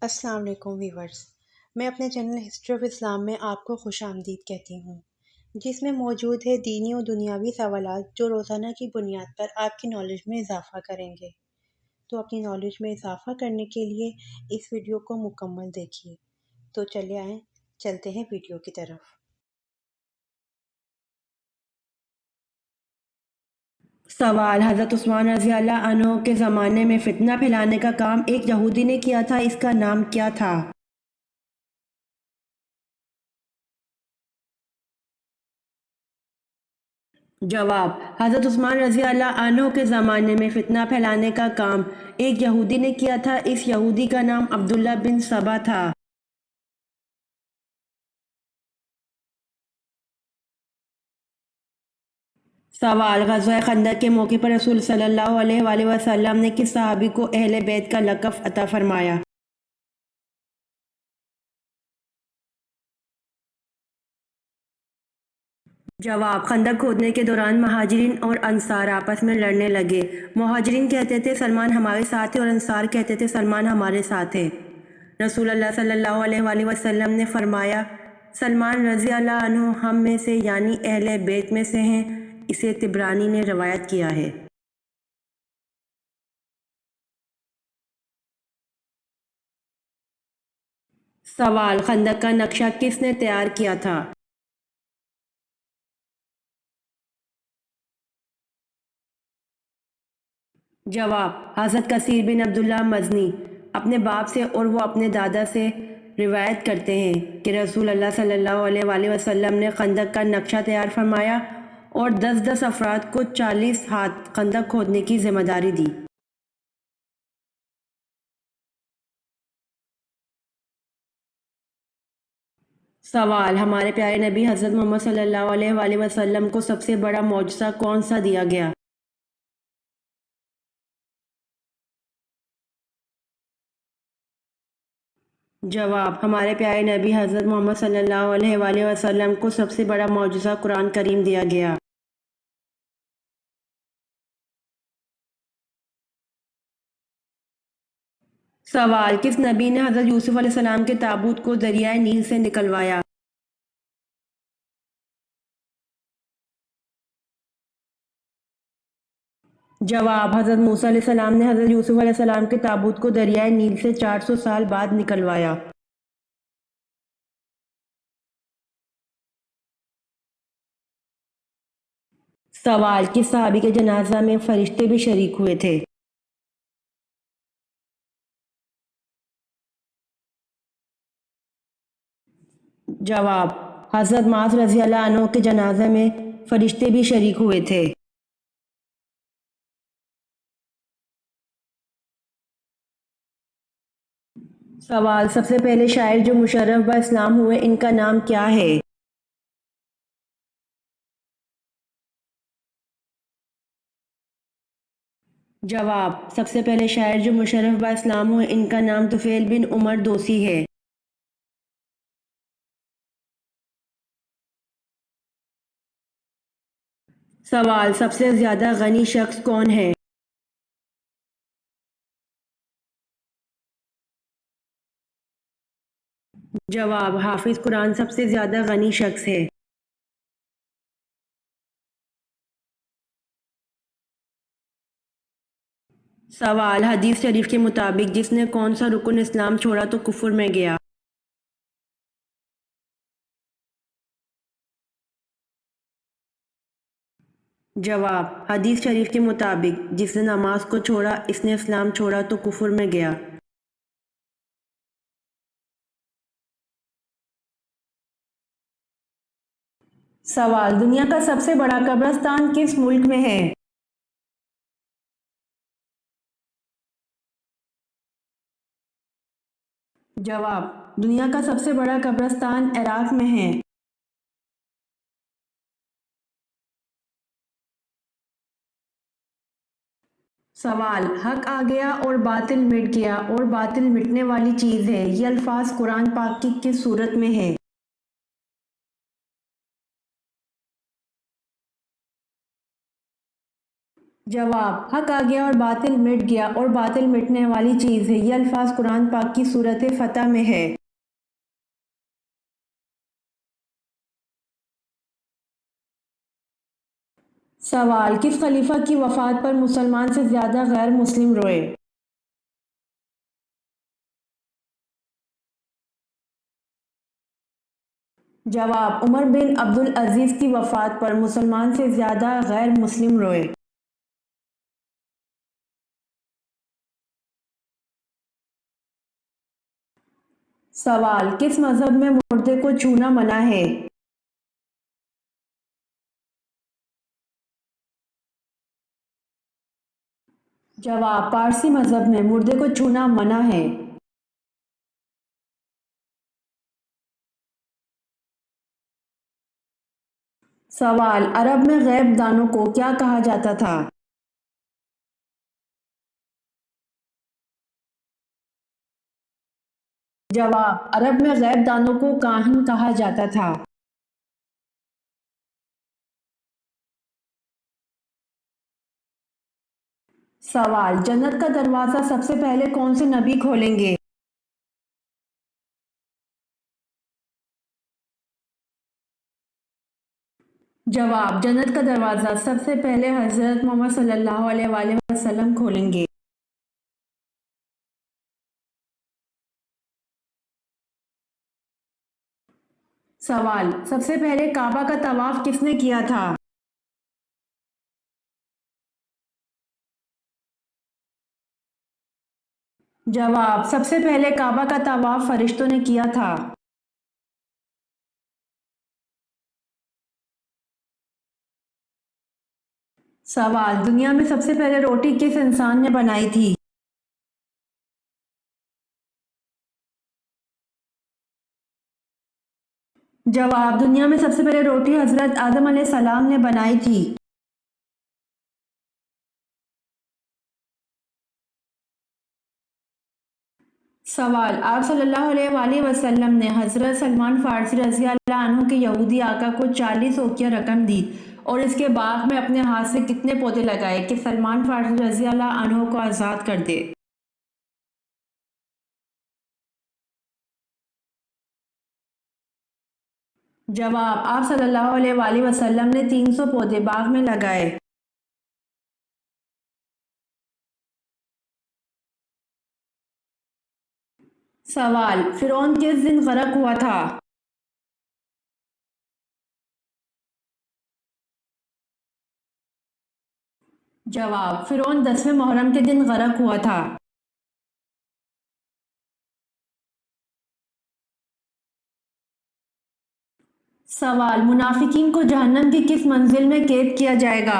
السلام علیکم ویورز، میں اپنے چینل ہسٹری آف اسلام میں آپ کو خوش آمدید کہتی ہوں، جس میں موجود ہے دینی و دنیاوی سوالات جو روزانہ کی بنیاد پر آپ کی نالج میں اضافہ کریں گے۔ تو اپنی نالج میں اضافہ کرنے کے لیے اس ویڈیو کو مکمل دیکھیے۔ تو چلے آئیں، چلتے ہیں ویڈیو کی طرف۔ سوال: حضرت عثمان رضی اللہ عنہ کے زمانے میں فتنہ پھیلانے کا کام ایک یہودی نے کیا تھا، اس کا نام کیا تھا؟ جواب: حضرت عثمان رضی اللہ عنہ کے زمانے میں فتنہ پھیلانے کا کام ایک یہودی نے کیا تھا، اس یہودی کا نام عبداللہ بن سبا تھا۔ سوال: غزوہ خندق کے موقع پر رسول صلی اللہ علیہ وآلہ وسلم نے کس صحابی کو اہل بیت کا لقب عطا فرمایا؟ جواب: خندق کھودنے کے دوران مہاجرین اور انصار آپس میں لڑنے لگے۔ مہاجرین کہتے تھے سلمان ہمارے ساتھ ہے اور انصار کہتے تھے سلمان ہمارے ساتھ ہے۔ رسول اللہ صلی اللہ علیہ وآلہ وسلم نے فرمایا، سلمان رضی اللہ عنہ ہم میں سے یعنی اہل بیت میں سے ہیں۔ اسے طبرانی نے روایت کیا ہے۔ سوال: خندق کا نقشہ کس نے تیار کیا تھا؟ جواب: حضرت کثیر بن عبداللہ مزنی اپنے باپ سے اور وہ اپنے دادا سے روایت کرتے ہیں کہ رسول اللہ صلی اللہ علیہ وآلہ وسلم نے خندق کا نقشہ تیار فرمایا اور 10 افراد کو 40 ہاتھ خندق کھودنے کی ذمہ داری دی۔ سوال: ہمارے پیارے نبی حضرت محمد صلی اللہ علیہ وآلہ وسلم کو سب سے بڑا معجزہ کون سا دیا گیا؟ جواب: ہمارے پیارے نبی حضرت محمد صلی اللہ علیہ وآلہ وسلم کو سب سے بڑا معجزہ قرآن کریم دیا گیا۔ سوال: کس نبی نے حضرت یوسف علیہ السلام کے تابوت کو دریائے نیل سے نکلوایا؟ جواب: حضرت موسیٰ علیہ السلام نے حضرت یوسف علیہ السلام کے تابوت کو دریائے نیل سے 400 سال بعد نکلوایا۔ سوال: کس صحابی کے جنازہ میں فرشتے بھی شریک ہوئے تھے؟ جواب: حضرت معاذ رضی اللہ عنہ کے جنازے میں فرشتے بھی شریک ہوئے تھے۔ سوال: سب سے پہلے شاعر جو مشرف با اسلام ہوئے ان کا نام کیا ہے؟ جواب: سب سے پہلے شاعر جو مشرف با اسلام ہوئے ان کا نام طفیل بن عمر دوسی ہے۔ سوال: سب سے زیادہ غنی شخص کون ہے؟ جواب: حافظ قرآن سب سے زیادہ غنی شخص ہے۔ سوال: حدیث شریف کے مطابق جس نے کون سا رکن اسلام چھوڑا تو کفر میں گیا؟ جواب: حدیث شریف کے مطابق جس نے نماز کو چھوڑا اس نے اسلام چھوڑا تو کفر میں گیا۔ سوال: دنیا کا سب سے بڑا قبرستان کس ملک میں ہے؟ جواب: دنیا کا سب سے بڑا قبرستان عراق میں ہے۔ سوال: حق آ گیا اور باطل مٹ گیا اور باطل مٹنے والی چیز ہے، یہ الفاظ قرآن پاک کی کس سورت میں ہے؟ جواب: حق آ گیا اور باطل مٹ گیا، اور باطل مٹنے والی چیز ہے۔ یہ الفاظ قرآن پاک کی سورۃ فتح میں ہے۔ سوال: کس خلیفہ کی وفات پر مسلمان سے زیادہ غیر مسلم روئے؟ جواب: عمر بن عبدالعزیز کی وفات پر مسلمان سے زیادہ غیر مسلم روئے۔ سوال: کس مذہب میں مردے کو چھونا منع ہے؟ جواب: پارسی مذہب میں مردے کو چھونا منع ہے۔ سوال: عرب میں غیب دانوں کو کیا کہا جاتا تھا؟ جواب: عرب میں غیب دانوں کو کاہن کہا جاتا تھا۔ سوال: جنت کا دروازہ سب سے پہلے کون سے نبی کھولیں گے؟ جواب: جنت کا دروازہ سب سے پہلے حضرت محمد صلی اللہ علیہ وآلہ وسلم کھولیں گے۔ سوال: سب سے پہلے کعبہ کا طواف کس نے کیا تھا؟ جواب: سب سے پہلے کعبہ کا طواف فرشتوں نے کیا تھا۔ سوال: دنیا میں سب سے پہلے روٹی کس انسان نے بنائی تھی؟ جواب: دنیا میں سب سے پہلے روٹی حضرت آدم علیہ السلام نے بنائی تھی۔ سوال: آپ صلی اللہ علیہ وآلہ وسلم نے حضرت سلمان فارسی رضی اللہ عنہ کے یہودی آقا کو 40 اوقیہ رقم دی اور اس کے باغ میں اپنے ہاتھ سے کتنے پودے لگائے کہ سلمان فارسی رضی اللہ عنہ کو آزاد کر دے؟ جواب: آپ صلی اللہ علیہ وآلہ وسلم نے 300 پودے باغ میں لگائے۔ سوال: فرعون کس دن غرق ہوا تھا؟ جواب: فرعون 10ویں محرم کے دن غرق ہوا تھا۔ سوال: منافقین کو جہنم کی کس منزل میں قید کیا جائے گا؟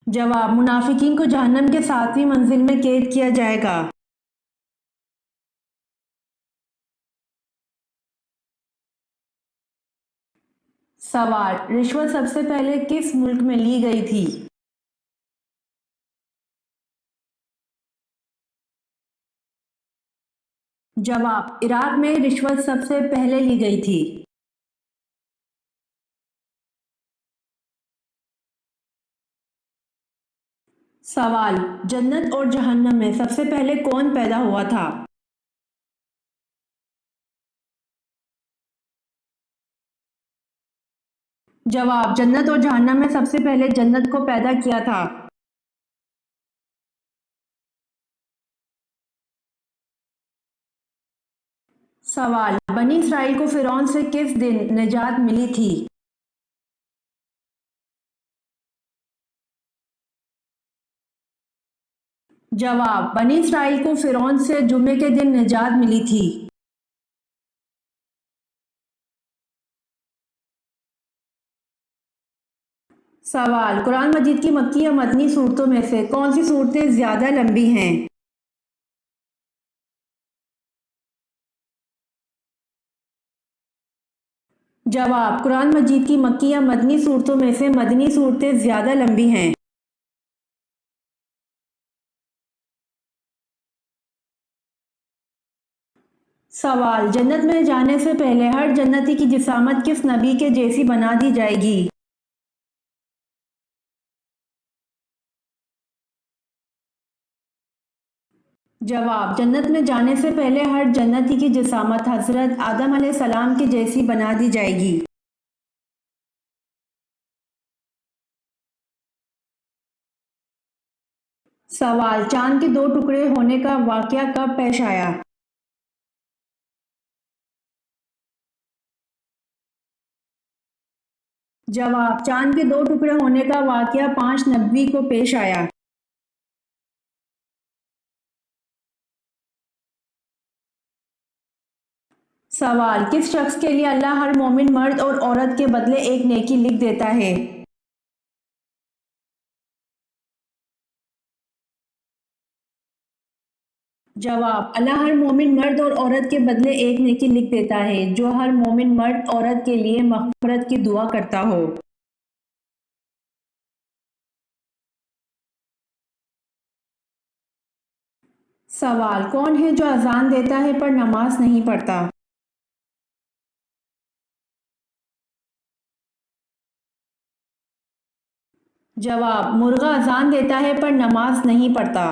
جواب: منافقین کو جہنم کے 7ویں منزل میں قید کیا جائے گا۔ سوال: رشوت سب سے پہلے کس ملک میں لی گئی تھی؟ جواب: عراق میں رشوت سب سے پہلے لی گئی تھی۔ سوال: جنت اور جہنم میں سب سے پہلے کون پیدا ہوا تھا؟ جواب: جنت اور جہنم میں سب سے پہلے جنت کو پیدا کیا تھا۔ سوال: بنی اسرائیل کو فرعون سے کس دن نجات ملی تھی؟ جواب: بنی اسرائیل کو فرعون سے جمعے کے دن نجات ملی تھی۔ سوال: قرآن مجید کی مکی یا مدنی صورتوں میں سے کون سی صورتیں زیادہ لمبی ہیں؟ جواب: قرآن مجید کی مکی یا مدنی صورتوں میں سے مدنی صورتیں زیادہ لمبی ہیں۔ سوال: جنت میں جانے سے پہلے ہر جنتی کی جسامت کس نبی کے جیسی بنا دی جائے گی؟ جواب: جنت میں جانے سے پہلے ہر جنتی کی جسامت حضرت آدم علیہ السلام کی جیسی بنا دی جائے گی۔ سوال: چاند کے دو ٹکڑے ہونے کا واقعہ کب پیش آیا؟ جواب: چاند کے دو ٹکڑے ہونے کا واقعہ 5 نومبر کو پیش آیا۔ سوال: کس شخص کے لیے اللہ ہر مومن مرد اور عورت کے بدلے ایک نیکی لکھ دیتا ہے؟ جواب: اللہ ہر مومن مرد اور عورت کے بدلے ایک نیکی لکھ دیتا ہے جو ہر مومن مرد عورت کے لیے مغفرت کی دعا کرتا ہو۔ سوال: کون ہے جو اذان دیتا ہے پر نماز نہیں پڑھتا؟ جواب: مرغا اذان دیتا ہے پر نماز نہیں پڑھتا۔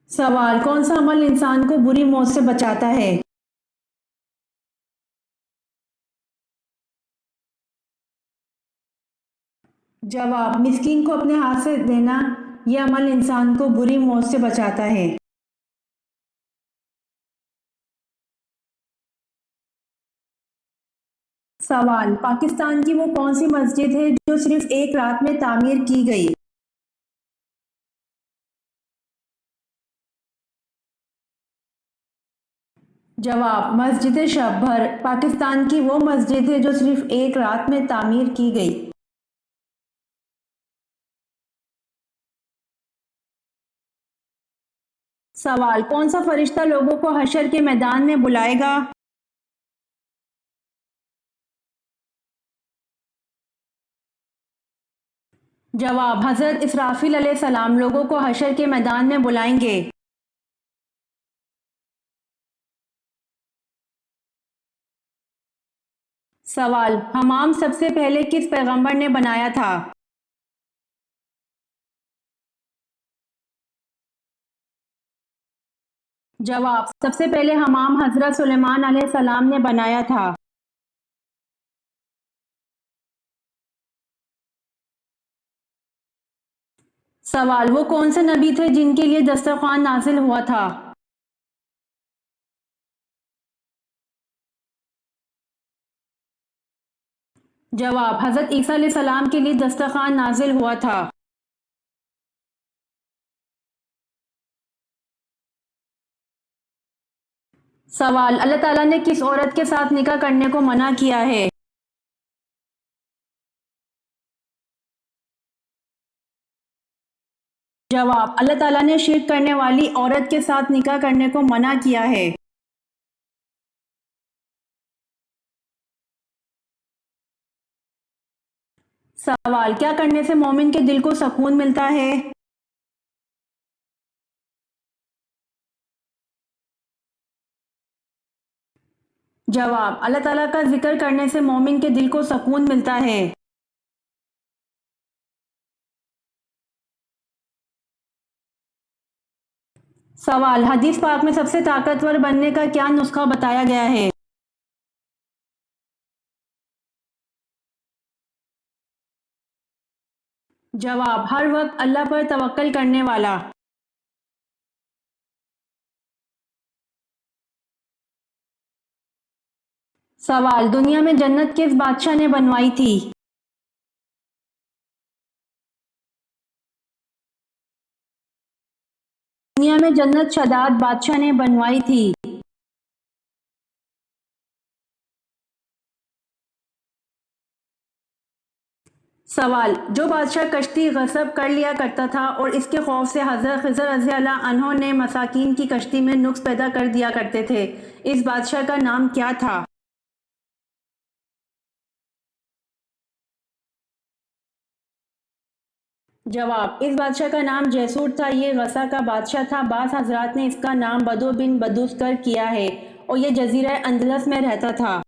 سوال: کون سا عمل انسان کو بری موت سے بچاتا ہے؟ جواب: مسکین کو اپنے ہاتھ سے دینا، یہ عمل انسان کو بری موت سے بچاتا ہے۔ سوال: پاکستان کی وہ کون سی مسجد ہے جو صرف ایک رات میں تعمیر کی گئی؟ جواب: مسجد شب بھر پاکستان کی وہ مسجد ہے جو صرف ایک رات میں تعمیر کی گئی۔ سوال: کون سا فرشتہ لوگوں کو حشر کے میدان میں بلائے گا؟ جواب: حضرت اسرافیل علیہ السلام لوگوں کو حشر کے میدان میں بلائیں گے۔ سوال: حمام سب سے پہلے کس پیغمبر نے بنایا تھا؟ جواب: سب سے پہلے حمام حضرت سلیمان علیہ السلام نے بنایا تھا۔ سوال: وہ کون سے نبی تھے جن کے لیے دسترخوان نازل ہوا تھا؟ جواب: حضرت عیسیٰ علیہ السلام کے لیے دسترخوان نازل ہوا تھا۔ سوال: اللہ تعالیٰ نے کس عورت کے ساتھ نکاح کرنے کو منع کیا ہے؟ جواب: اللہ تعالیٰ نے شرک کرنے والی عورت کے ساتھ نکاح کرنے کو منع کیا ہے۔ سوال: کیا کرنے سے مومن کے دل کو سکون ملتا ہے؟ جواب: اللہ تعالیٰ کا ذکر کرنے سے مومن کے دل کو سکون ملتا ہے۔ سوال: حدیث پاک میں سب سے طاقتور بننے کا کیا نسخہ بتایا گیا ہے؟ جواب: ہر وقت اللہ پر توکل کرنے والا۔ سوال: دنیا میں جنت کس بادشاہ نے بنوائی تھی؟ دنیا میں جنت شداد بادشاہ نے بنوائی تھی۔ سوال: جو بادشاہ کشتی غصب کر لیا کرتا تھا اور اس کے خوف سے حضرت خضر رضی اللہ عنہ نے مساکین کی کشتی میں نقص پیدا کر دیا کرتے تھے، اس بادشاہ کا نام کیا تھا؟ جواب: اس بادشاہ کا نام جیسور تھا، یہ غسہ کا بادشاہ تھا۔ بعض حضرات نے اس کا نام بدو بن بدوسکر کیا ہے اور یہ جزیرہ اندلس میں رہتا تھا۔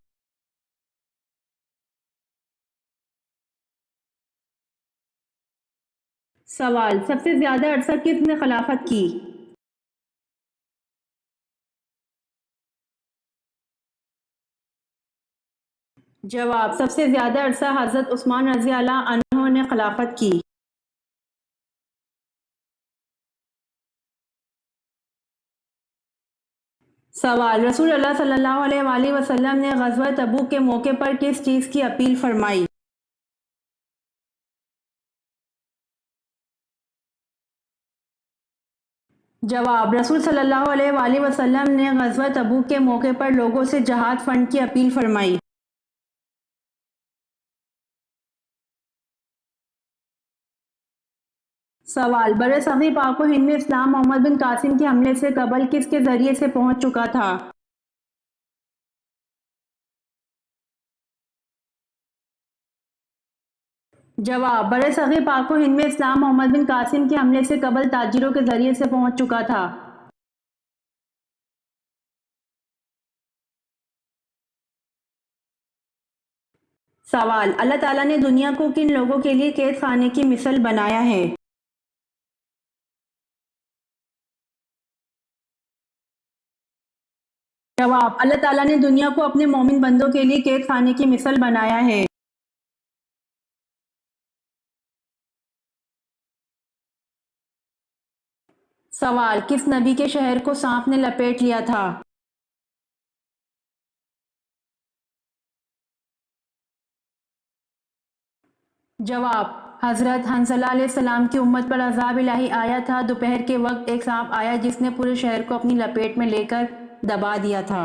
سوال: سب سے زیادہ عرصہ کس نے خلافت کی؟ جواب: سب سے زیادہ عرصہ حضرت عثمان رضی اللہ عنہ نے خلافت کی۔ سوال: رسول اللہ صلی اللہ علیہ وآلہ وسلم نے غزوہ تبوک کے موقع پر کس چیز کی اپیل فرمائی؟ جواب: رسول صلی اللہ علیہ وآلہ وسلم نے غزوہ تبوک کے موقع پر لوگوں سے جہاد فنڈ کی اپیل فرمائی۔ سوال: بر صغیر پاک و ہند میں اسلام محمد بن قاسم کے حملے سے قبل کس کے ذریعے سے پہنچ چکا تھا؟ جواب: بر صغیر پاک و ہند میں اسلام محمد بن قاسم کے حملے سے قبل تاجروں کے ذریعے سے پہنچ چکا تھا۔ سوال: اللہ تعالیٰ نے دنیا کو کن لوگوں کے لیے قید خانے کی مثل بنایا ہے؟ جواب: اللہ تعالیٰ نے دنیا کو اپنے مومن بندوں کے لیے قید خانے کی مثل بنایا ہے۔ سوال: کس نبی کے شہر کو سانپ نے لپیٹ لیا تھا؟ جواب: حضرت حنظلہ علیہ السلام کی امت پر عذاب الہی آیا تھا۔ دوپہر کے وقت ایک سانپ آیا جس نے پورے شہر کو اپنی لپیٹ میں لے کر دبا دیا تھا۔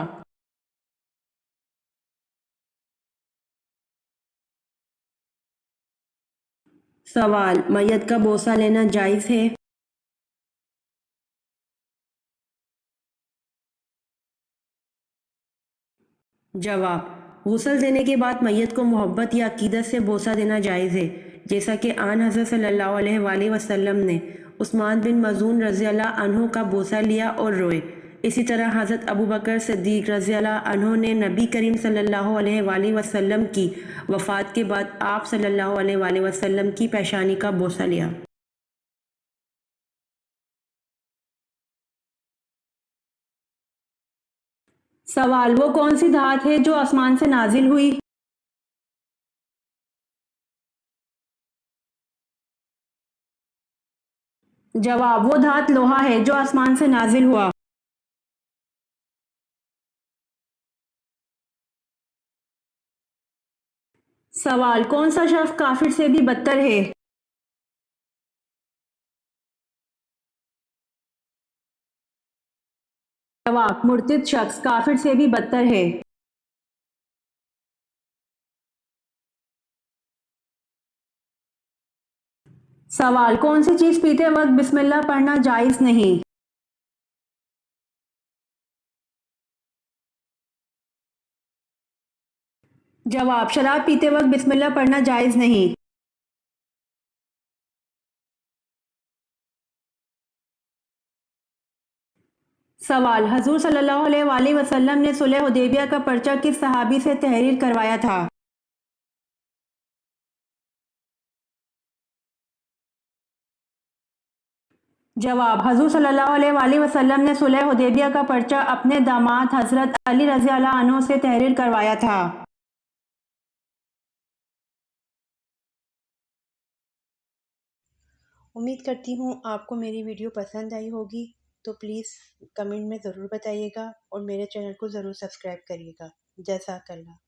سوال: میت کا بوسہ لینا جائز ہے؟ جواب: غسل دینے کے بعد میت کو محبت یا عقیدت سے بوسہ دینا جائز ہے، جیسا کہ آن حضرت صلی اللہ علیہ وآلہ وسلم نے عثمان بن مظعون رضی اللہ عنہ کا بوسہ لیا اور روئے۔ اسی طرح حضرت ابوبکر صدیق رضی اللہ عنہ نے نبی کریم صلی اللہ علیہ وآلہ وسلم کی وفات کے بعد آپ صلی اللہ علیہ وآلہ وسلم کی پیشانی کا بوسہ لیا۔ سوال: وہ کون سی دھات ہے جو آسمان سے نازل ہوئی؟ جواب: وہ دھات لوہا ہے جو آسمان سے نازل ہوا۔ سوال: کون سا شخص کافر سے بھی بدتر ہے؟ جواب: مرتد شخص کافر سے بھی بدتر ہے۔ سوال: کون سی چیز پیتے وقت بسم اللہ پڑھنا جائز نہیں؟ جواب: شراب پیتے وقت بسم اللہ پڑھنا جائز نہیں۔ سوال: حضور صلی اللہ علیہ وآلہ وسلم نے صلح حدیبیہ کا پرچہ کس صحابی سے تحریر کروایا تھا؟ جواب: حضور صلی اللہ علیہ وآلہ وسلم نے صلح حدیبیہ کا پرچہ اپنے داماد حضرت علی رضی اللہ عنہ سے تحریر کروایا تھا۔ امید کرتی ہوں آپ کو میری ویڈیو پسند آئی ہوگی، تو پلیز کمنٹ میں ضرور بتائیے گا اور میرے چینل کو ضرور سبسکرائب کریے گا۔ جزاک اللہ۔